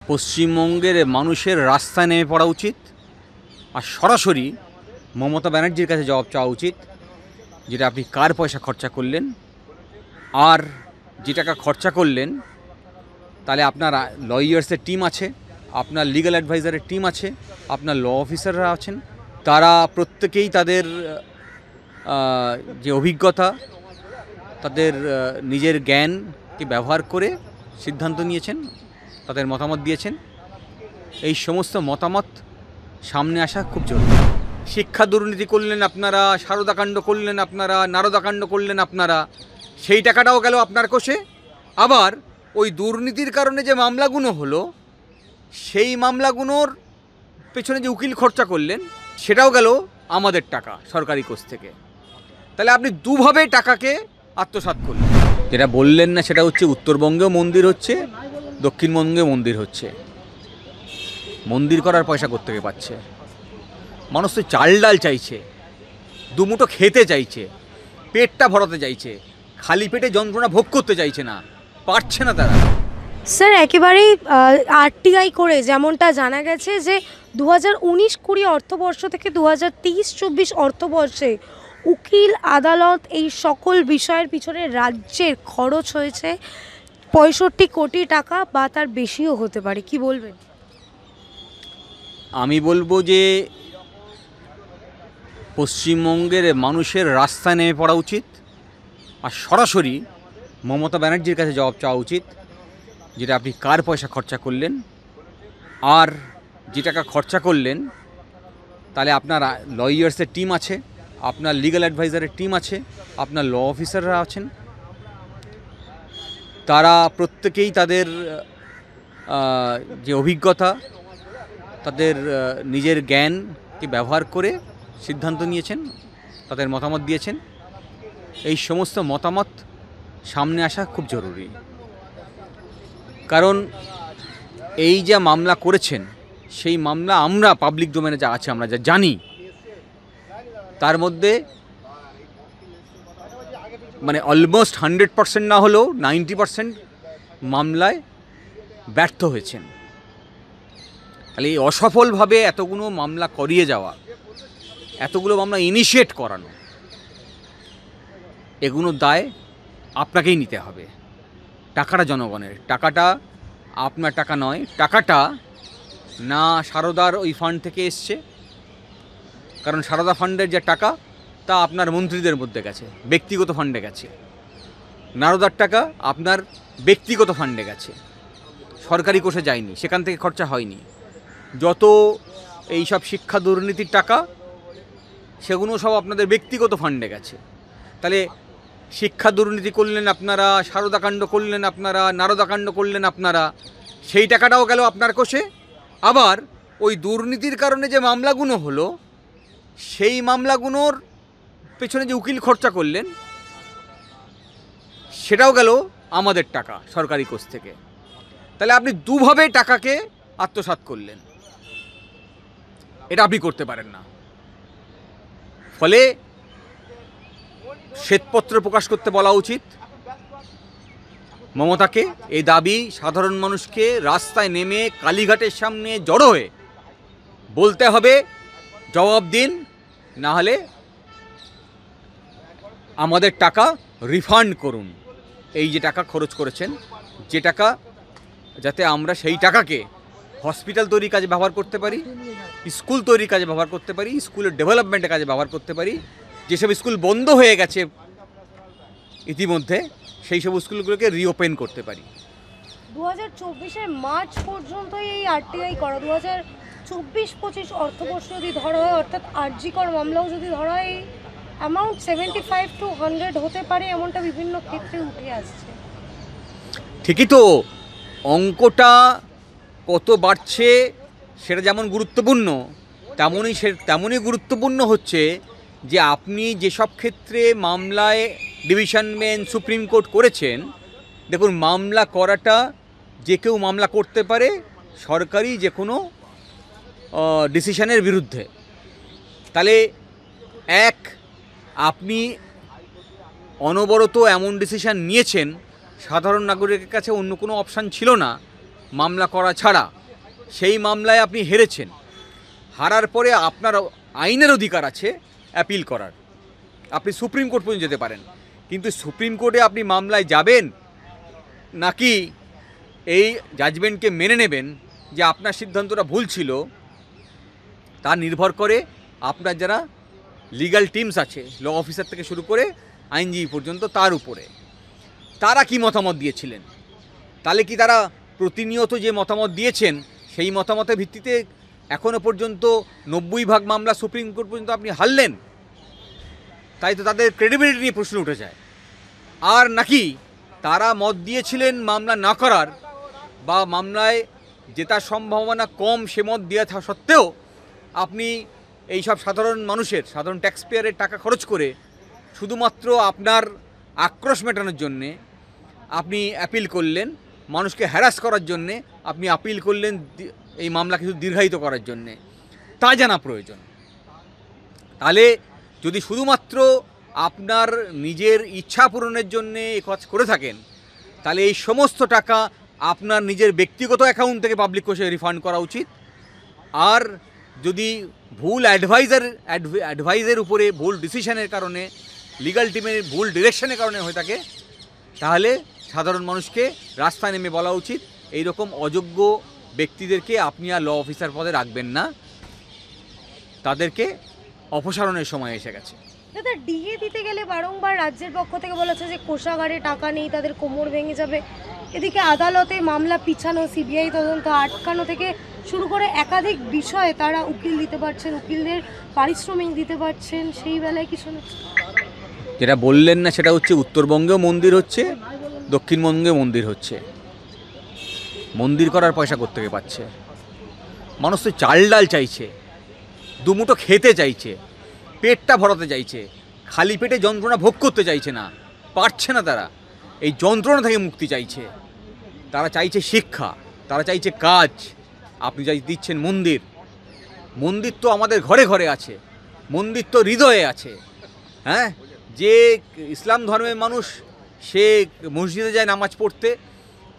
পশ্চিমবঙ্গের মানুষের রাস্তায় নেমে পড়া উচিত আর সরাসরি মমতা ব্যানার্জির কাছে জবাব চাওয়া উচিত, যেটা আপনি কার পয়সা খরচা করলেন, আর যে টাকা খরচা করলেন তাহলে আপনার লয়ার্সের টিম আছে, আপনার লিগ্যাল অ্যাডভাইজারের টিম আছে, আপনার ল অফিসাররা আছেন, তারা প্রত্যেকেই তাদের যে অভিজ্ঞতা, তাদের নিজের জ্ঞানকে ব্যবহার করে সিদ্ধান্ত নিয়েছেন, তাদের মতামত দিয়েছেন। এই সমস্ত মতামত সামনে আসা খুব জরুরি। শিক্ষা দুর্নীতি করলেন আপনারা, সারদাকাণ্ড করলেন আপনারা, নারদাকাণ্ড করলেন আপনারা, সেই টাকাটাও গেল আপনার কোষে। আবার ওই দুর্নীতির কারণে যে মামলাগুলো হলো, সেই মামলাগুলোর পেছনে যে উকিল খরচা করলেন, সেটাও গেল আমাদের টাকা, সরকারি কোষ থেকে। তাহলে আপনি দুভাবে টাকাকে আত্মসাৎ করলেন। যেটা বললেন না সেটা হচ্ছে, উত্তরবঙ্গেও মন্দির হচ্ছে, দক্ষিণবঙ্গেও মন্দির হচ্ছে। মন্দির করার পয়সা কোত্থেকে পাচ্ছে? মানুষ তো চাল ডাল চাইছে, দুমুঠো খেতে চাইছে, পেটটা ভরাতে চাইছে, খালি পেটে যন্ত্রণা ভোগ করতে চাইছে না, পারছে না তারা। স্যার, একেবারেই আরটিআই করে যেমনটা জানা গেছে যে 2019-20 অর্থবর্ষ থেকে 2023-24 অর্থবর্ষে উকিল, আদালত এই সকল বিষয়ের পিছনে রাজ্যের খরচ হয়েছে 65 কোটি টাকা বা তার বেশিও হতে পারে। কি বলবেন? আমি বলবো যে পশ্চিমবঙ্গের মানুষের রাস্তায় নেমে পড়া উচিত আর সরাসরি মমতা ব্যানার্জির কাছে জবাব চাওয়া উচিত, যেটা আপনি কার পয়সা খরচা করলেন, আর যে টাকা খরচা করলেন তাহলে আপনার লয়ার্সের টিম আছে, আপনার লিগ্যাল অ্যাডভাইজারের টিম আছে, আপনার ল অফিসাররা আছেন, তারা প্রত্যেকেই তাদের যে অভিজ্ঞতা, তাদের নিজের জ্ঞানকে ব্যবহার করে সিদ্ধান্ত নিয়েছেন, তাদের মতামত দিয়েছেন। এই সমস্ত মতামত সামনে আসা খুব জরুরি। কারণ এই যে মামলা করেছেন, সেই মামলা আমরা পাবলিক ডোমেনে যা আছে, আমরা যা জানি, তার মধ্যে মানে অলমোস্ট 100% না হলেও 90% মামলায় ব্যর্থ হয়েছেন। তাহলে এই অসফলভাবে এতগুলো মামলা করিয়ে যাওয়া, এতগুলো মামলা ইনিশিয়েট করানো, এগুলোর দায় আপনাকেই নিতে হবে। টাকাটা জনগণের, টাকাটা আপনার টাকা নয়, টাকাটা না সারদার ওই ফান্ড থেকে এসছে, কারণ সারদা ফান্ডের যে টাকা তা আপনার মন্ত্রীদের মধ্যে গেছে, ব্যক্তিগত ফান্ডে গেছে। নারদার টাকা আপনার ব্যক্তিগত ফান্ডে গেছে, সরকারি কোষে যায়নি, সেখান থেকে খরচা হয়নি। যত এইসব শিক্ষা দুর্নীতির টাকা, সেগুলো সব আপনাদের ব্যক্তিগত ফান্ডে গেছে। তাহলে শিক্ষা দুর্নীতি করলেন আপনারা, সারদাকাণ্ড করলেন আপনারা, নারদাকাণ্ড করলেন আপনারা, সেই টাকাটাও গেল আপনার কোষে। আবার ওই দুর্নীতির কারণে যে মামলাগুলো হলো, সেই মামলাগুলোর পেছনে যে উকিল খরচা করলেন, সেটাও গেল আমাদের টাকা, সরকারি কোষ থেকে। তাহলে আপনি দুভাবে টাকাকে আত্মসাৎ করলেন, এটা আপনি করতে পারেন না। ফলে শ্বেতপত্র প্রকাশ করতে বলা উচিত মমতাকে। এই দাবি সাধারণ মানুষকে রাস্তায় নেমে কালীঘাটের সামনে জড়ো হয়ে বলতে হবে, জবাব দিন, না হলে আমাদের টাকা রিফান্ড করুন। এই যে টাকা খরচ করেছেন, যে টাকা, যাতে আমরা সেই টাকাকে হসপিটাল তৈরির কাজে ব্যবহার করতে পারি, স্কুল তৈরির কাজে ব্যবহার করতে পারি, স্কুলের ডেভেলপমেন্টের কাজে ব্যবহার করতে পারি। যেসব স্কুল বন্ধ হয়ে গেছে ইতিমধ্যে, সেই সব স্কুলগুলোকে রিওপেন করতে পারি। 2024-এর মার্চ পর্যন্ত এই আরটিআই করা, 2024-25 অর্থবর্ষ যদি ধরা হয়, অর্থাৎ আরজিকর মামলাও যদি ধরা হয়, এই অ্যামাউন্ট 75 to 100 হতে পারে, এমনটা বিভিন্ন ক্ষেত্রে উঠে আসছে। ঠিকই তো, অঙ্কটা কত বাড়ছে সেটা যেমন গুরুত্বপূর্ণ, তেমনই গুরুত্বপূর্ণ হচ্ছে যে আপনি যেসব ক্ষেত্রে মামলায় ডিভিশন বেঞ্চ, সুপ্রিম কোর্ট করেছেন। দেখুন, মামলা করাটা যে কেউ মামলা করতে পারে সরকারি যে কোনো ডিসিশনের বিরুদ্ধে। তাহলে আপনি অনবরত এমন ডিসিশন নিয়েছেন, সাধারণ নাগরিকের কাছে অন্য কোনো অপশান ছিল না, মামলা করা ছাড়া সেই মামলায় আপনি হেরেছেন, হারার পরে আপনার আইনের অধিকার আছে অ্যাপিল করার, আপনি সুপ্রিম কোর্ট পর্যন্ত যেতে পারেন। কিন্তু সুপ্রিম কোর্টে আপনি মামলায় যাবেন নাকি এই জাজমেন্টকে মেনে নেবেন যে আপনার সিদ্ধান্তটা ভুল ছিল, তা নির্ভর করে আপনার যারা লিগ্যাল টিমস আছে, ল অফিসার থেকে শুরু করে আইনজীবী পর্যন্ত, তার উপরে তারা কি মতামত দিয়েছিলেন। তাহলে কি তারা প্রতিনিয়ত যে মতামত দিয়েছেন সেই মতামতের ভিত্তিতে এখনও পর্যন্ত 90% মামলা সুপ্রিম কোর্ট পর্যন্ত আপনি হারলেন? তাই তো তাদের ক্রেডিবিলিটি নিয়ে প্রশ্ন উঠে যায়। আর নাকি তারা মত দিয়েছিলেন মামলা না করার বা মামলায় জেতার সম্ভাবনা কম সে মত দেওয়া থাকা সত্ত্বেও আপনি এই সব সাধারণ মানুষের, সাধারণ ট্যাক্সপেয়ারের টাকা খরচ করে শুধুমাত্র আপনার আক্রোশ মেটানোর জন্যে আপনি অ্যাপিল করলেন, মানুষকে হ্যারাস করার জন্যে আপনি আপিল করলেন, এই মামলা কিছু দীর্ঘায়িত করার জন্যে, তা জানা প্রয়োজন। তাহলে যদি শুধুমাত্র আপনার নিজের ইচ্ছা পূরণের জন্যে এই কাজ করে থাকেন, তাহলে এই সমস্ত টাকা আপনার নিজের ব্যক্তিগত অ্যাকাউন্ট থেকে পাবলিক কোষে রিফান্ড করা উচিত। আর যদি ভুল অ্যাডভাইজের উপরে ভুল ডিসিশনের কারণে, লিগ্যাল টিমের ভুল ডিরেকশনের কারণে হয়ে থাকে, তাহলে সাধারণ মানুষকে রাস্তায় নেমে বলা উচিত এই রকম অযোগ্য ব্যক্তিদেরকে আপনি আর ল অফিসার পদে রাখবেন না, তাদেরকে অপসারণের সময় এসে গেছে। দাদা, ডিএ দিতে গেলে বারংবার রাজ্যের পক্ষ থেকে বলা হচ্ছে যে কোষাগারে টাকা নেই, তাদের কোমর ভেঙে যাবে। এদিকে আদালতে মামলা পিছানো, সিবিআই তদন্ত আটকানো থেকে শুরু করে একাধিক বিষয়ে তারা উকিল দিতে পারছেন, উকিলদের পারিশ্রমিক দিতে পারছেন, সেই বেলায় কি শোনাচ্ছে? যেটা বললেন না সেটা হচ্ছে উত্তরবঙ্গেও মন্দির হচ্ছে, দক্ষিণবঙ্গেও মন্দির হচ্ছে। মন্দির করার পয়সা কোত্থেকে পাচ্ছে? মানুষ তো চাল ডাল চাইছে, দুমুঠো খেতে চাইছে, পেটটা ভরাতে চাইছে, খালি পেটে যন্ত্রণা ভোগ করতে চাইছে না, পারছে না। তারা এই যন্ত্রণা থেকে মুক্তি চাইছে, তারা চাইছে শিক্ষা, তারা চাইছে কাজ। আপনি যাই দিচ্ছেন মন্দির, মন্দির তো আমাদের ঘরে ঘরে আছে, মন্দির তো হৃদয়ে আছে। হ্যাঁ, যে ইসলাম ধর্মের মানুষ সে মসজিদে যায় নামাজ পড়তে,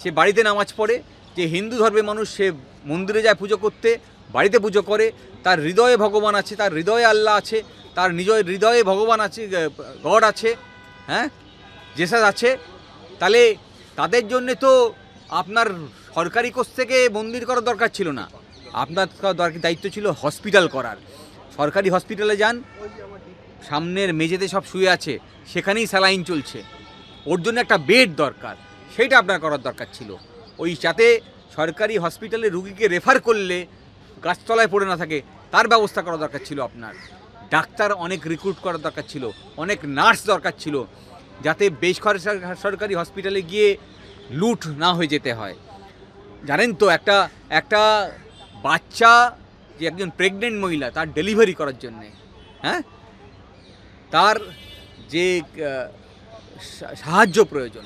সে বাড়িতে নামাজ পড়ে। যে হিন্দু ধর্মের মানুষ সে মন্দিরে যায় পুজো করতে, বাড়িতে পুজো করে। তার হৃদয়ে ভগবান আছে, তার হৃদয়ে আল্লাহ আছে, তার নিজের হৃদয়ে ভগবান আছে, গড আছে, হ্যাঁ, জেসাস আছে। তাহলে তাদের জন্যে তো আপনার সরকারি কোষ থেকে মন্দির করার দরকার ছিল না, আপনার দায়িত্ব ছিল হসপিটাল করার। সরকারি হসপিটালে যান, সামনের মেঝেতে সব শুয়ে আছে, সেখানেই স্যালাইন চলছে, ওর জন্য একটা বেড দরকার, সেইটা আপনার করার দরকার ছিল। ওই যাতে সরকারি হসপিটালে রুগীকে রেফার করলে গাছতলায় পড়ে না থাকে, তার ব্যবস্থা করা দরকার ছিল আপনার। ডাক্তার অনেক রিক্রুট করার দরকার ছিল, অনেক নার্স দরকার ছিল, যাতে বেসরকারি হসপিটালে গিয়ে লুট না হয়ে যেতে হয়। জানেন তো, একটা বাচ্চা, যে একজন প্রেগনেন্ট মহিলা, তার ডেলিভারি করার জন্যে, হ্যাঁ, তার যে সাহায্য প্রয়োজন,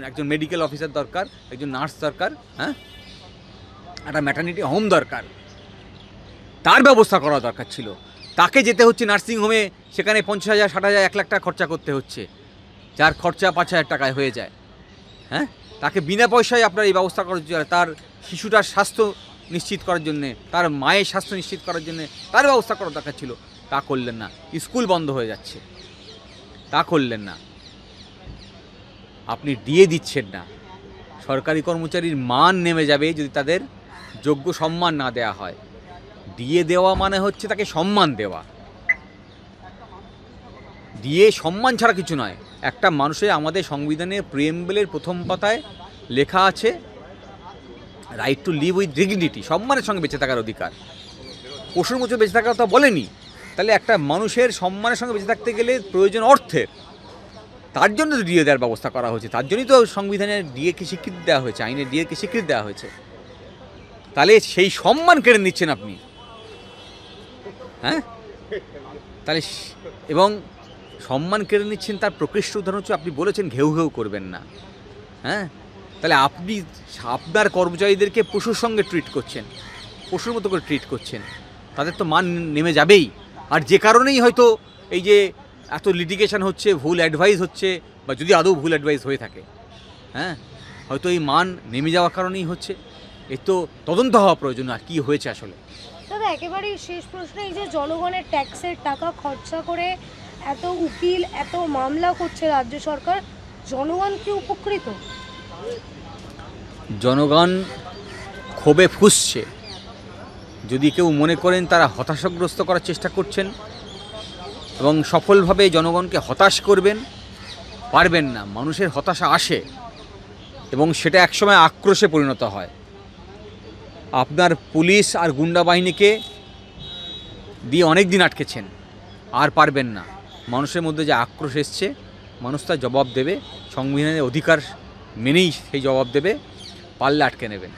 একজন মেডিকেল অফিসার দরকার, একজন নার্স দরকার, হ্যাঁ, একটা ম্যাটারনিটি হোম দরকার, তার ব্যবস্থা করা দরকার ছিল। তাকে যেতে হচ্ছে নার্সিংহোমে, সেখানে 50,000, 60,000, 1 লাখ টাকা খরচা করতে হচ্ছে, যার খরচা 5,000 টাকায় হয়ে যায়। হ্যাঁ, তাকে বিনা পয়সায় আপনার এই ব্যবস্থা করার জন্য, তার শিশুটার স্বাস্থ্য নিশ্চিত করার জন্যে, তার মায়ের স্বাস্থ্য নিশ্চিত করার জন্যে তার ব্যবস্থা করার দরকার ছিল। তা করলেন না। স্কুল বন্ধ হয়ে যাচ্ছে, তা করলেন না। আপনি ডিএ দিচ্ছেন না। সরকারি কর্মচারীর মান নেমে যাবে যদি তাদের যোগ্য সম্মান না দেওয়া হয়। ডিএ দেওয়া মানে হচ্ছে তাকে সম্মান দেওয়া। ডিএ সম্মান ছাড়া কিছু নয়। একটা মানুষের, আমাদের সংবিধানের প্রিএম্বলের প্রথম পাতায় লেখা আছে right two live with dignity, সম্মানের সঙ্গে বেঁচে থাকার অধিকার। পশুর মতো বেঁচে থাকার কথা বলেনি। তাহলে একটা মানুষের সম্মানের সঙ্গে বেঁচে থাকতে গেলে প্রয়োজন অর্থের, তার জন্য তো ডিএ দেওয়ার ব্যবস্থা করা হয়েছে, তার জন্যই তো সংবিধানের ডিএকে স্বীকৃতি দেওয়া হয়েছে, আইনের ডিএকে স্বীকৃতি দেওয়া হয়েছে। তাহলে সেই সম্মান কেড়ে নিচ্ছেন আপনি, হ্যাঁ। তাহলে এবং সম্মান কেড়ে নিচ্ছেন, তার প্রকৃষ্ট উদাহরণ হচ্ছে আপনি বলেছেন ঘেউ ঘেউ করবেন না, হ্যাঁ। তাহলে আপনি আপনার কর্মচারীদেরকে পশুর সঙ্গে ট্রিট করছেন, পশুর মতো করে ট্রিট করছেন, তাদের তো মান নেমে যাবেই। আর যে কারণেই হয়তো এই যে এত লিটিগেশন হচ্ছে, ভুল অ্যাডভাইস হচ্ছে, বা যদি আদৌ ভুল অ্যাডভাইস হয়ে থাকে, হ্যাঁ, হয়তো এই মান নেমে যাওয়ার কারণেই হচ্ছে। এ তো তদন্ত হওয়া প্রয়োজন, আর কী হয়েছে আসলে। দাদা একেবারেই শেষ প্রশ্ন, এই যে জনগণের ট্যাক্সের টাকা খরচা করে এত উকিল এত মামলা করছে রাজ্য সরকার, জনগণ কি উপকৃত? জনগণ ক্ষোভে ফুঁসছে। যদি কেউ মনে করেন তারা হতাশাগ্রস্ত করার চেষ্টা করছেন এবং সফলভাবে জনগণকে হতাশ করবেন, পারবেন না। মানুষের হতাশা আসে এবং সেটা একসময় আক্রোশে পরিণত হয়। আপনার পুলিশ আর গুন্ডা বাহিনীকে দিয়ে অনেক দিন আটকেছেন, আর পারবেন না। মানুষের মধ্যে যে আক্রোশ এসছে, মানুষ তার জবাব দেবে, সংবিধানের অধিকার মেনেই সেই জবাব দেবে, পারলে আটকে নেবেন।